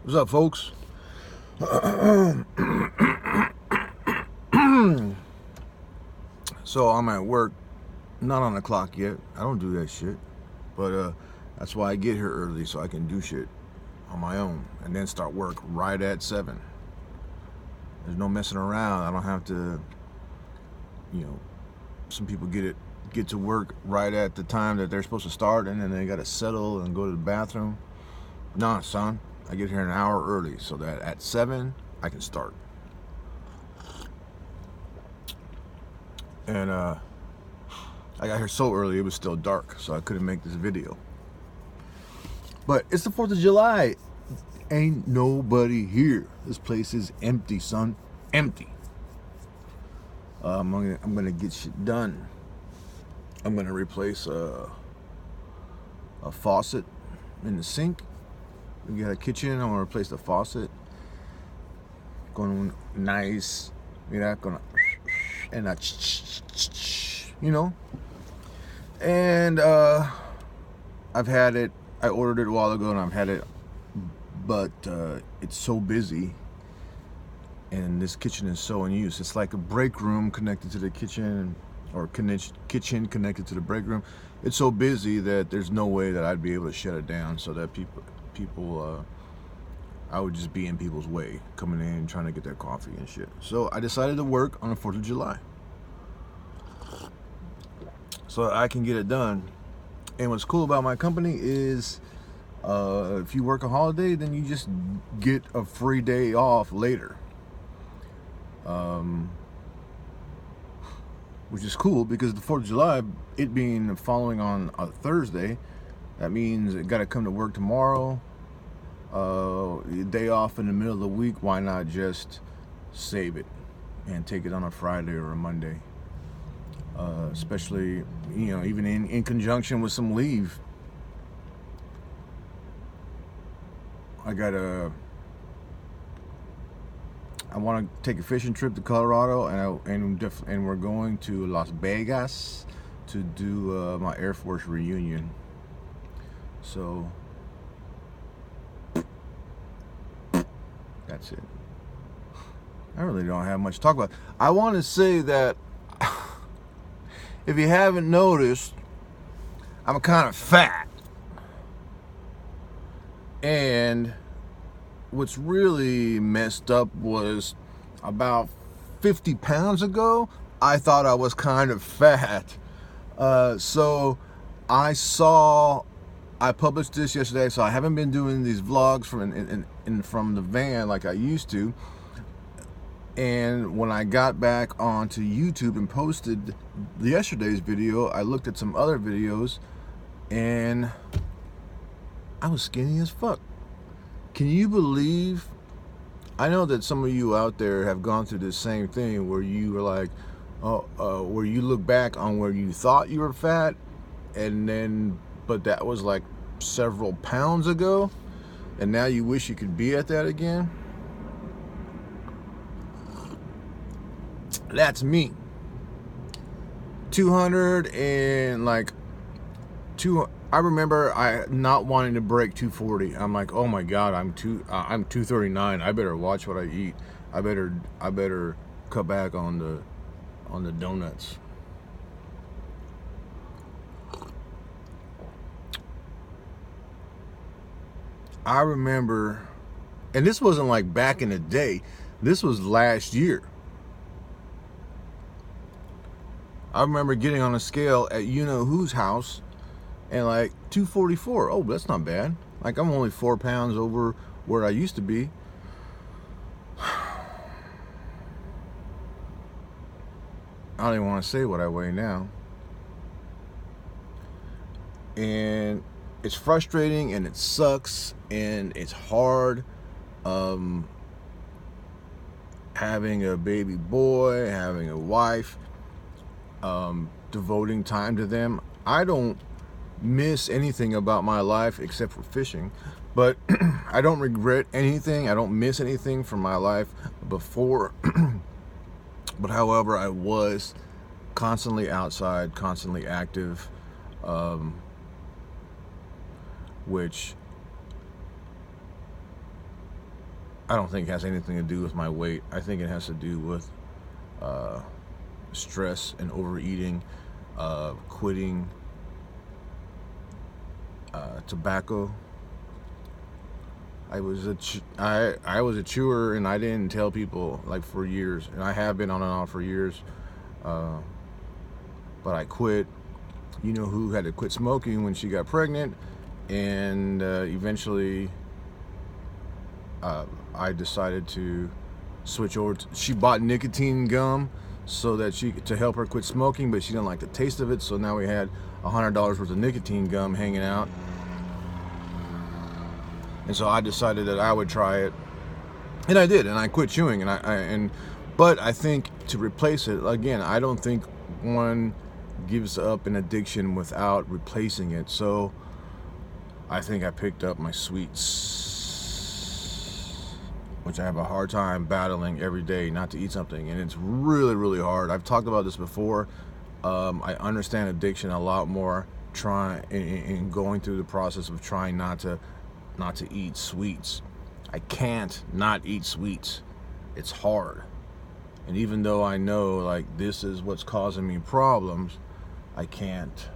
What's up, folks? So I'm at work, not on the clock yet. I don't do that shit, but that's why I get here early so I can do shit on my own and then start work right at 7. There's no messing around. I don't have to, some people get to work right at the time that they're supposed to start, and then they got to settle and go to the bathroom. Nah, son, I get here an hour early so that at 7 I can start. And I got here so early it was still dark, so I couldn't make this video. But it's the 4th of July. Ain't nobody here. This place is empty, son. Empty. I'm gonna get shit done. I'm gonna replace a faucet in the sink. We got a kitchen. I'm gonna replace the faucet. Going nice. Gonna and And I've had it. I ordered it a while ago, and I've had it, but it's so busy, and this kitchen is so in use. It's like a break room connected to the kitchen, or kitchen connected to the break room. It's so busy that there's no way that I'd be able to shut it down, so that people, I would just be in people's way, coming in and trying to get their coffee and shit. So I decided to work on the 4th of July, so I can get it done. And what's cool about my company is if you work a holiday, then you just get a free day off later. Which is cool because the 4th of July, it being following on a Thursday, that means it got to come to work tomorrow. Day off in the middle of the week, why not just save it and take it on a Friday or a Monday? Especially, even in conjunction with some leave. I want to take a fishing trip to Colorado, and we're going to Las Vegas to do my Air Force reunion. So that's it. I really don't have much to talk about. I want to say that if you haven't noticed, I'm kind of fat. And what's really messed up was about 50 pounds ago, I thought I was kind of fat. So I published this yesterday, so I haven't been doing these vlogs from the van like I used to. And when I got back onto YouTube and posted yesterday's video, I looked at some other videos, and I was skinny as fuck. Can you believe? I know that some of you out there have gone through this same thing where you were like, where you look back on where you thought you were fat, but that was like several pounds ago, and now you wish you could be at that again. That's me. 200 and like I remember not wanting to break 240. I'm like, oh my god, I'm 239. I better watch what I eat. I better cut back on the donuts. I remember, and this wasn't like back in the day. This was last year. I remember getting on a scale at whose house, and like 244. Oh, that's not bad. Like, I'm only 4 pounds over where I used to be. I don't even want to say what I weigh now. And it's frustrating, and it sucks, and it's hard. Having a baby boy, having a wife, devoting time to them. I don't miss anything about my life except for fishing, but I don't regret anything. I don't miss anything from my life before. But however, I was constantly outside, constantly active, which I don't think it has anything to do with my weight. I think it has to do with stress and overeating, quitting tobacco. I was a chewer, and I didn't tell people, like, for years, and I have been on and off for years, but I quit. You know who had to quit smoking when she got pregnant, and eventually I decided to switch over she bought nicotine gum so that to help her quit smoking, but she didn't like the taste of it, so now we had $100 worth of nicotine gum hanging out. And so I decided that I would try it, and I did, and I quit chewing. But I think to replace it, again, I don't think one gives up an addiction without replacing it. So I think I picked up my sweets, which I have a hard time battling every day not to eat something, and it's really, really hard. I've talked about this before. I understand addiction a lot more in going through the process of trying not to eat sweets. I can't not eat sweets. It's hard. And even though I know, like, this is what's causing me problems, I can't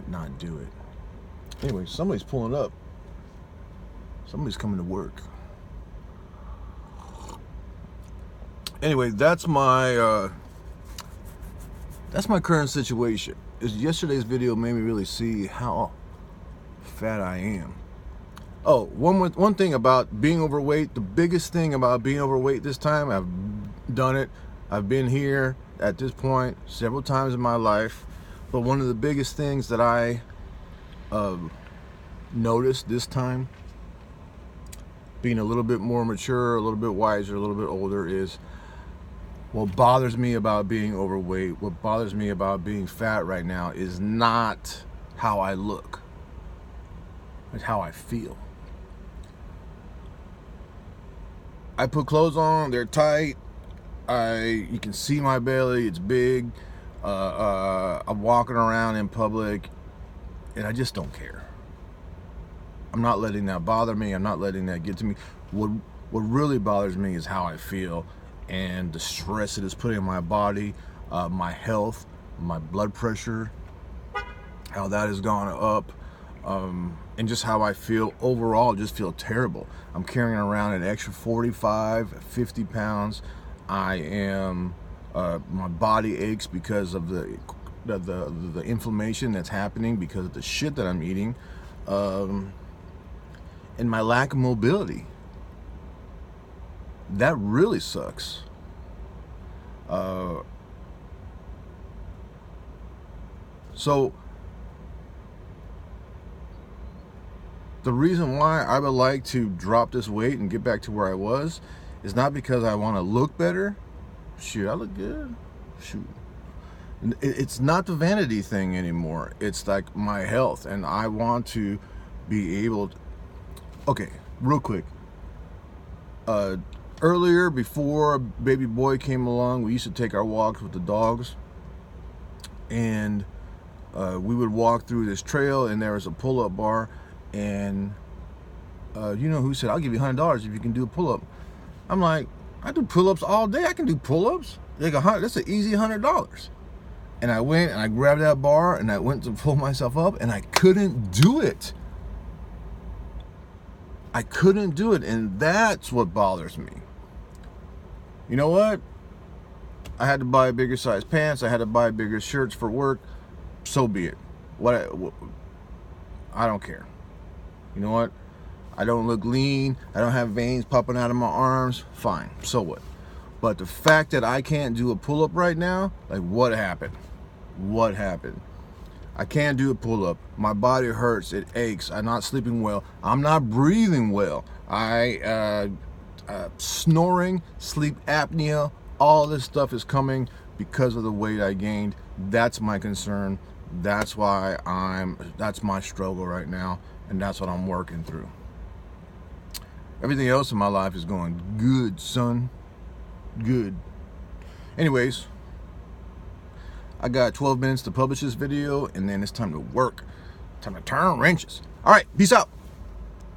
not do it. Anyway, somebody's pulling up. Somebody's coming to work. Anyway, that's my current situation. Yesterday's video made me really see how fat I am. Oh, one thing about being overweight, the biggest thing about being overweight this time, I've done it. I've been here at this point several times in my life, but one of the biggest things that I noticed this time, being a little bit more mature, a little bit wiser, a little bit older, is what bothers me about being overweight, what bothers me about being fat right now is not how I look. It's how I feel. I put clothes on, they're tight. You can see my belly, it's big. I'm walking around in public, and I just don't care. I'm not letting that bother me. I'm not letting that get to me. What really bothers me is how I feel, and the stress it is putting on my body, my health, my blood pressure, how that has gone up. And just how I feel overall, just feel terrible. I'm carrying around an extra 45, 50 pounds. I am, my body aches because of the inflammation that's happening because of the shit that I'm eating, and my lack of mobility. That really sucks. So the reason why I would like to drop this weight and get back to where I was is not because I want to look better. Shoot, I look good. Shoot. It's not the vanity thing anymore. It's like my health, and I want to be able to... Okay, real quick. Earlier, before baby boy came along, we used to take our walks with the dogs, and we would walk through this trail, and there was a pull-up bar. And you know who said, I'll give you $100 if you can do a pull-up. I'm like, I do pull-ups all day. I can do pull-ups. That's an easy $100. And I went and I grabbed that bar and I went to pull myself up, and I couldn't do it. I couldn't do it, and that's what bothers me. You know what? I had to buy bigger size pants. I had to buy bigger shirts for work. So be it. I don't care. You know what? I don't look lean. I don't have veins popping out of my arms. Fine. So what? But the fact that I can't do a pull-up right now, like, what happened? What happened? I can't do a pull-up. My body hurts. It aches. I'm not sleeping well. I'm not breathing well. Snoring, sleep apnea, all this stuff is coming because of the weight I gained. That's my concern. That's why that's my struggle right now, and that's what I'm working through. Everything else in my life is going good, son. Good. Anyways, I got 12 minutes to publish this video, and then it's time to work. Time to turn wrenches. All right, peace out.